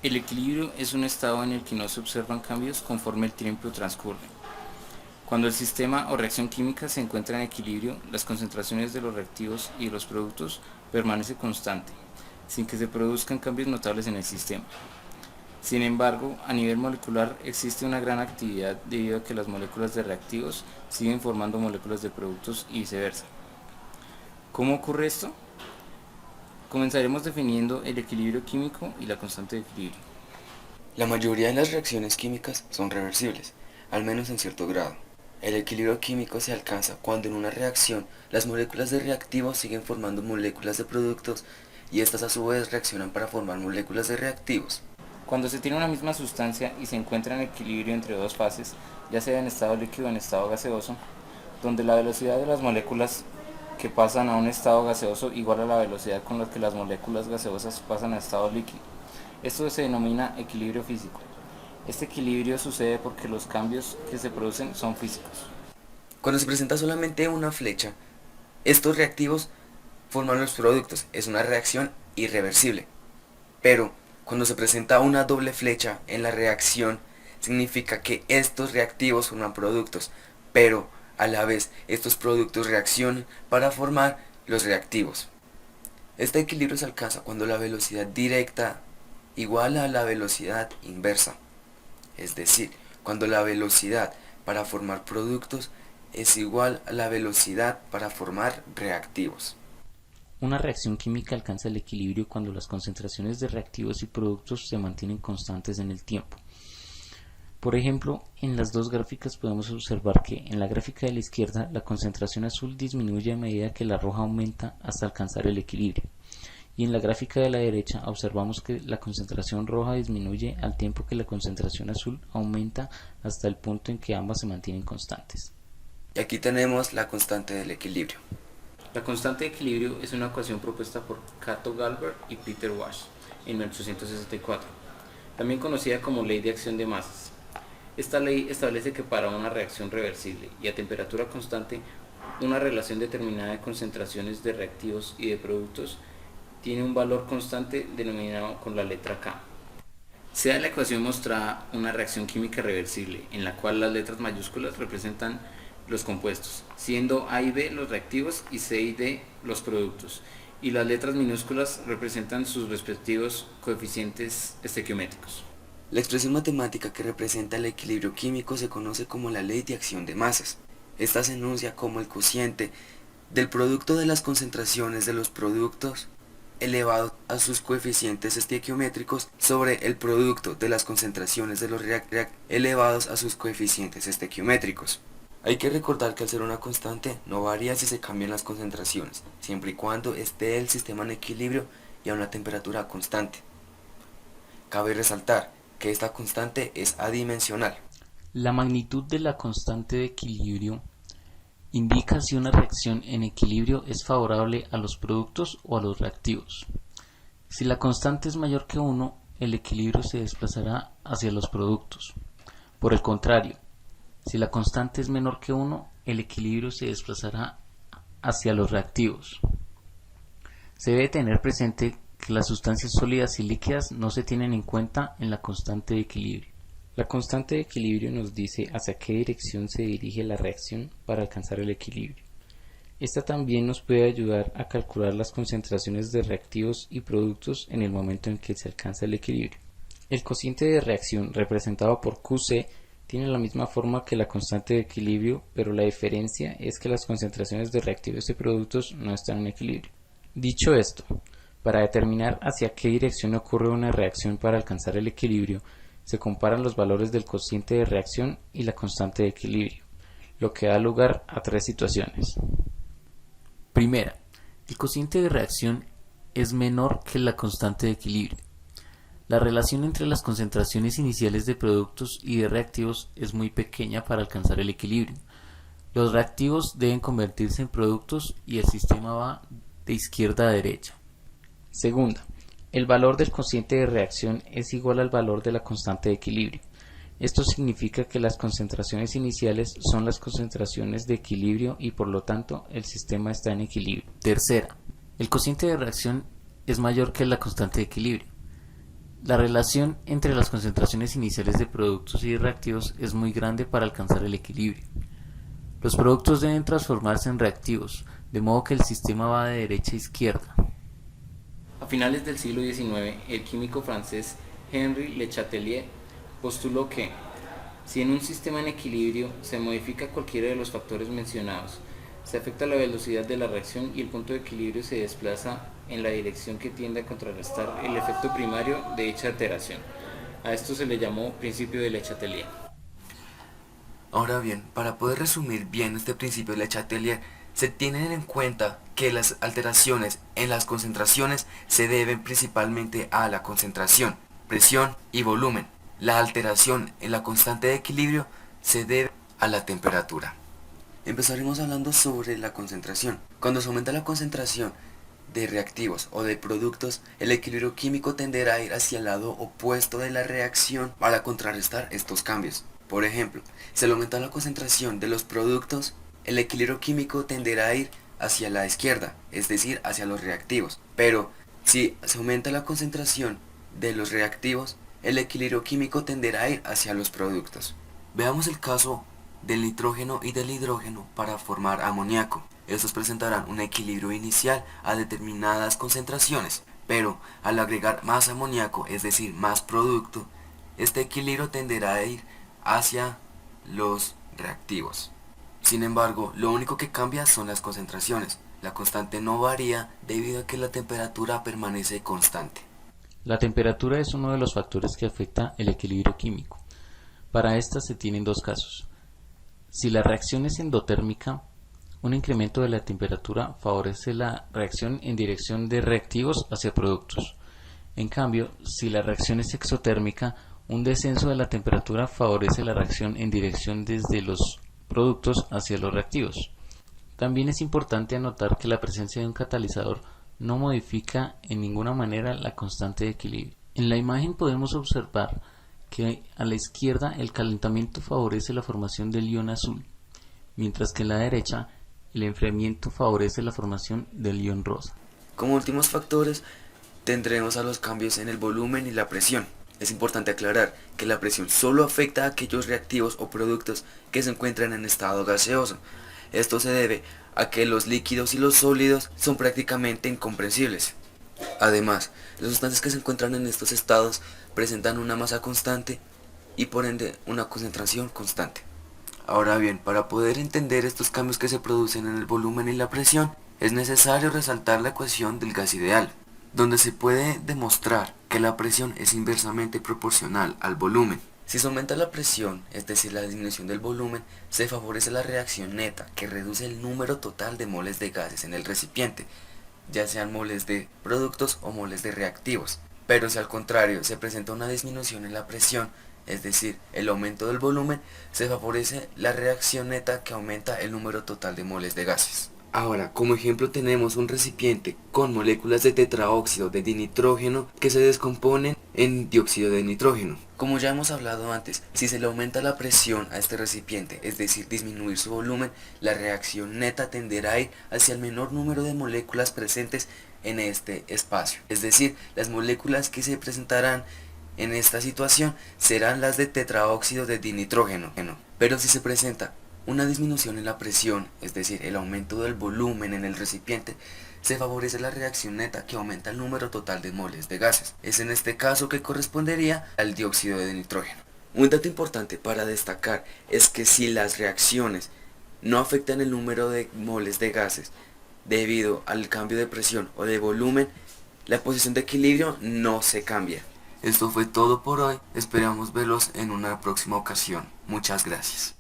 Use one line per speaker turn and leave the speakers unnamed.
El equilibrio es un estado en el que no se observan cambios conforme el tiempo transcurre. Cuando el sistema o reacción química se encuentra en equilibrio, las concentraciones de los reactivos y de los productos permanecen constantes, sin que se produzcan cambios notables en el sistema. Sin embargo, a nivel molecular existe una gran actividad debido a que las moléculas de reactivos siguen formando moléculas de productos y viceversa. ¿Cómo ocurre esto? Comenzaremos definiendo el equilibrio químico y la constante de equilibrio.
La mayoría de las reacciones químicas son reversibles, al menos en cierto grado. El equilibrio químico se alcanza cuando en una reacción las moléculas de reactivos siguen formando moléculas de productos y estas a su vez reaccionan para formar moléculas de reactivos.
Cuando se tiene una misma sustancia y se encuentra en equilibrio entre dos fases, ya sea en estado líquido o en estado gaseoso, donde la velocidad de las moléculas que pasan a un estado gaseoso igual a la velocidad con la que las moléculas gaseosas pasan a estado líquido. Esto se denomina equilibrio físico. Este equilibrio sucede porque los cambios que se producen son físicos.
Cuando se presenta solamente una flecha, estos reactivos forman los productos. Es una reacción irreversible. Pero cuando se presenta una doble flecha en la reacción, significa que estos reactivos forman productos, pero a la vez estos productos reaccionan para formar los reactivos. Este equilibrio se alcanza cuando la velocidad directa iguala a la velocidad inversa, es decir, cuando la velocidad para formar productos es igual a la velocidad para formar reactivos.
Una reacción química alcanza el equilibrio cuando las concentraciones de reactivos y productos se mantienen constantes en el tiempo. Por ejemplo, en las dos gráficas podemos observar que en la gráfica de la izquierda la concentración azul disminuye a medida que la roja aumenta hasta alcanzar el equilibrio. Y en la gráfica de la derecha observamos que la concentración roja disminuye al tiempo que la concentración azul aumenta hasta el punto en que ambas se mantienen constantes.
Y aquí tenemos la constante del equilibrio.
La constante de equilibrio es una ecuación propuesta por Cato Galberg y Peter Wash en 1864, también conocida como ley de acción de masas. Esta ley establece que para una reacción reversible y a temperatura constante, una relación determinada de concentraciones de reactivos y de productos tiene un valor constante denominado con la letra K. Se da en la ecuación mostrada una reacción química reversible, en la cual las letras mayúsculas representan los compuestos, siendo A y B los reactivos y C y D los productos, y las letras minúsculas representan sus respectivos coeficientes estequiométricos.
La expresión matemática que representa el equilibrio químico se conoce como la ley de acción de masas. Esta se enuncia como el cociente del producto de las concentraciones de los productos elevado a sus coeficientes estequiométricos sobre el producto de las concentraciones de los reactivos elevados a sus coeficientes estequiométricos. Hay que recordar que al ser una constante no varía si se cambian las concentraciones, siempre y cuando esté el sistema en equilibrio y a una temperatura constante. Cabe resaltar que esta constante es adimensional.
La magnitud de la constante de equilibrio indica si una reacción en equilibrio es favorable a los productos o a los reactivos. Si la constante es mayor que 1, el equilibrio se desplazará hacia los productos. Por el contrario, si la constante es menor que 1, el equilibrio se desplazará hacia los reactivos. Se debe tener presente que las sustancias sólidas y líquidas no se tienen en cuenta en la constante de equilibrio. La constante de equilibrio nos dice hacia qué dirección se dirige la reacción para alcanzar el equilibrio. Esta también nos puede ayudar a calcular las concentraciones de reactivos y productos en el momento en que se alcanza el equilibrio. El cociente de reacción, representado por QC, tiene la misma forma que la constante de equilibrio, pero la diferencia es que las concentraciones de reactivos y productos no están en equilibrio. Dicho esto, para determinar hacia qué dirección ocurre una reacción para alcanzar el equilibrio, se comparan los valores del cociente de reacción y la constante de equilibrio, lo que da lugar a tres situaciones. Primera, el cociente de reacción es menor que la constante de equilibrio. La relación entre las concentraciones iniciales de productos y de reactivos es muy pequeña para alcanzar el equilibrio. Los reactivos deben convertirse en productos y el sistema va de izquierda a derecha. Segunda, el valor del cociente de reacción es igual al valor de la constante de equilibrio. Esto significa que las concentraciones iniciales son las concentraciones de equilibrio y por lo tanto el sistema está en equilibrio. Tercera, el cociente de reacción es mayor que la constante de equilibrio. La relación entre las concentraciones iniciales de productos y de reactivos es muy grande para alcanzar el equilibrio. Los productos deben transformarse en reactivos, de modo que el sistema va de derecha a izquierda. A finales del siglo XIX, el químico francés Henri Le Chatelier postuló que, si en un sistema en equilibrio se modifica cualquiera de los factores mencionados, se afecta la velocidad de la reacción y el punto de equilibrio se desplaza en la dirección que tiende a contrarrestar el efecto primario de dicha alteración. A esto se le llamó principio de Le Chatelier.
Ahora bien, para poder resumir bien este principio de Le Chatelier, se tienen en cuenta que las alteraciones en las concentraciones se deben principalmente a la concentración, presión y volumen. La alteración en la constante de equilibrio se debe a la temperatura. Empezaremos hablando sobre la concentración. Cuando se aumenta la concentración de reactivos o de productos, el equilibrio químico tenderá a ir hacia el lado opuesto de la reacción para contrarrestar estos cambios. Por ejemplo, si se aumenta la concentración de los productos, el equilibrio químico tenderá a ir hacia la izquierda, es decir, hacia los reactivos. Pero si se aumenta la concentración de los reactivos, el equilibrio químico tenderá a ir hacia los productos. Veamos el caso del nitrógeno y del hidrógeno para formar amoníaco. Estos presentarán un equilibrio inicial a determinadas concentraciones, pero al agregar más amoníaco, es decir, más producto, este equilibrio tenderá a ir hacia los reactivos. Sin embargo, lo único que cambia son las concentraciones. La constante no varía debido a que la temperatura permanece constante.
La temperatura es uno de los factores que afecta el equilibrio químico. Para esta se tienen dos casos. Si la reacción es endotérmica, un incremento de la temperatura favorece la reacción en dirección de reactivos hacia productos. En cambio, si la reacción es exotérmica, un descenso de la temperatura favorece la reacción en dirección desde los productos hacia los reactivos. También es importante anotar que la presencia de un catalizador no modifica en ninguna manera la constante de equilibrio. En la imagen podemos observar que a la izquierda el calentamiento favorece la formación del ion azul, mientras que en la derecha el enfriamiento favorece la formación del ion rosa.
Como últimos factores tendremos a los cambios en el volumen y la presión. Es importante aclarar que la presión solo afecta a aquellos reactivos o productos que se encuentran en estado gaseoso. Esto se debe a que los líquidos y los sólidos son prácticamente incomprensibles. Además, las sustancias que se encuentran en estos estados presentan una masa constante y por ende una concentración constante. Ahora bien, para poder entender estos cambios que se producen en el volumen y la presión, es necesario resaltar la ecuación del gas ideal, donde se puede demostrar que la presión es inversamente proporcional al volumen. Si se aumenta la presión, es decir, la disminución del volumen, se favorece la reacción neta, que reduce el número total de moles de gases en el recipiente, ya sean moles de productos o moles de reactivos. Pero si al contrario se presenta una disminución en la presión, es decir, el aumento del volumen, se favorece la reacción neta, que aumenta el número total de moles de gases. Ahora, como ejemplo tenemos un recipiente con moléculas de tetraóxido de dinitrógeno que se descomponen en dióxido de nitrógeno. Como ya hemos hablado antes, si se le aumenta la presión a este recipiente, es decir, disminuir su volumen, la reacción neta tenderá a ir hacia el menor número de moléculas presentes en este espacio. Es decir, las moléculas que se presentarán en esta situación serán las de tetraóxido de dinitrógeno. Pero si se presenta una disminución en la presión, es decir, el aumento del volumen en el recipiente, se favorece la reacción neta, que aumenta el número total de moles de gases. Es en este caso que correspondería al dióxido de nitrógeno. Un dato importante para destacar es que si las reacciones no afectan el número de moles de gases debido al cambio de presión o de volumen, la posición de equilibrio no se cambia. Esto fue todo por hoy, esperamos verlos en una próxima ocasión. Muchas gracias.